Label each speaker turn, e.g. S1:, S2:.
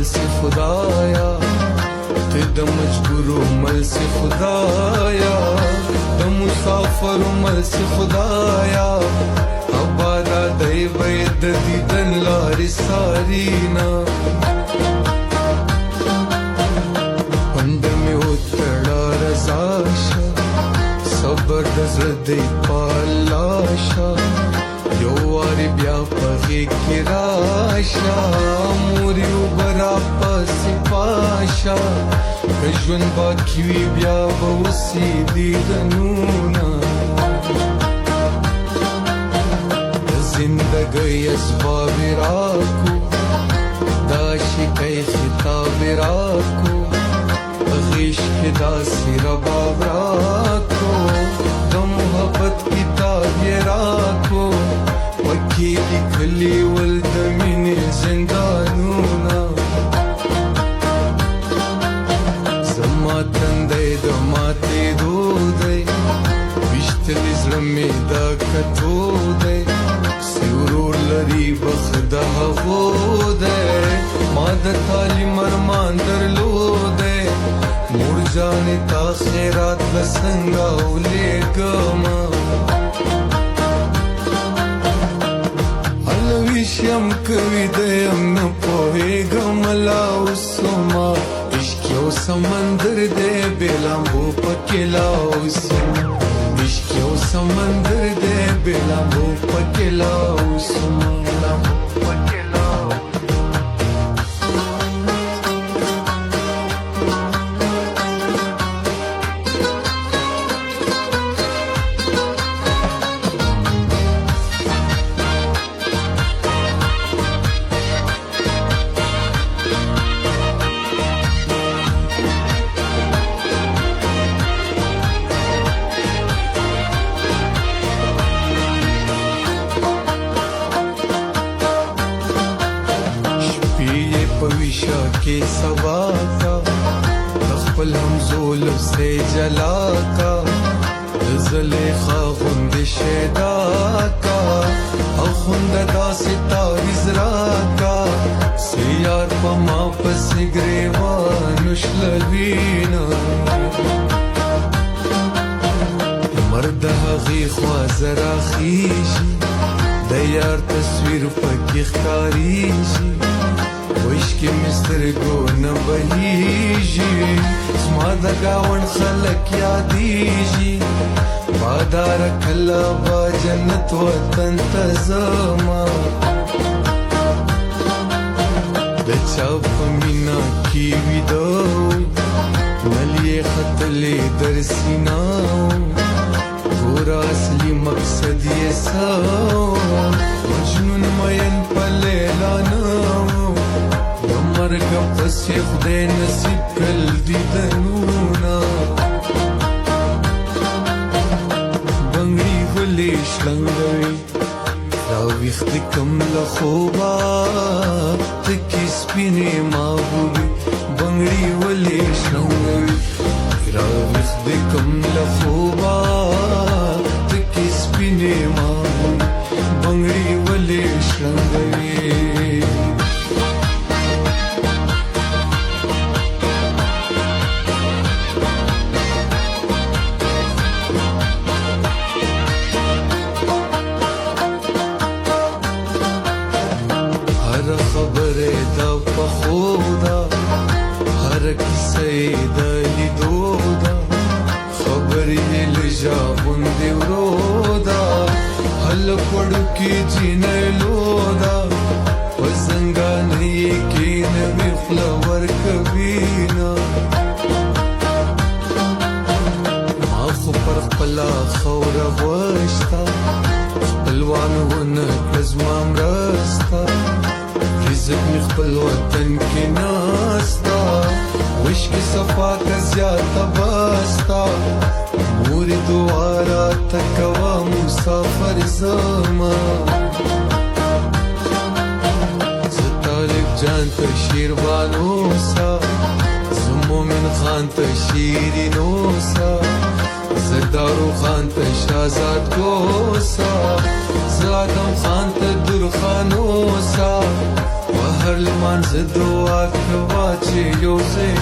S1: مل سے خدایا ته د مجبورو مل سے خدایا د مسافرو مل سے خدایا آبادا دی بید دیدن لاری سارینا پند میں اتڑا رزاشا صبر دزردی پالاشا یو واری بیا پغی کی راشا موریو برا پاسی پاشا کجون باکیوی بیا باوسی دیدنونا زندگی اسباب راکو داشی کئی خطاب راکو غیش کی داسی رباب راکو د محبت کتاب یہ راکو وکیلی کلی ولد من زندانونا زما تندی د ماتې دودی ویشتل زړه مې دا کتو دی سیورور لري بخت د هغو دی ما د تعلیم ارمان درلودی مور جانې تا خیرات به څنګه ولیږمه ویشم کوي دیم نه پوهېږم لا اوسما عشق یو سمندر دی بې لامبو پکې لا اوسما عشق یو سمندر دی بې لامبو پکې لا اوسما پویشا کے سوا کا خپل همزول سے جلا کا زلیخا غند شیدا کا او غند دا ستاویز را کا سیار پا ما پس گریوان شلوینا مرد حقی خواز را خیشی دیار تصویر پکی خکاریشی وشکی مسترگو نبهیجی زما د گاون خلق یادیجی بادار کلا با جنت وطن تزما د چا په مینا کی ویدو ملی خطلی در سیناو گورا اصلی مقصد یہ سو مجنون مین پلیلا نو مرگ پس خدای نصیب کل دیدنونا بنگړي ولې شلنګوي راویښت کم له خوبه تکې سپینې محبوبې بنگړي ولې شلنګوي راویښت کم له خوبه تکې سپینې محبوبې بنگړي ولې شلنګوي کی جینلو دا وزنګانې کې نوې فلاور کبینا ما خو پر خپله خوره غوښتا خپلوانونه کړه زما مرسته عزت مې خپل وطن کې ناستا وشکې صفا که زیاته بستا مورې دعا راته کوه مسافر زما زه طالب جان ته شیروان اوسه زه مومن خان ته شیرین اوسه زه دارو خان ته شهزاد اوسه زه آدم خان ته درخان اوسه په هر لمانځه دعا کوه چې یو ځای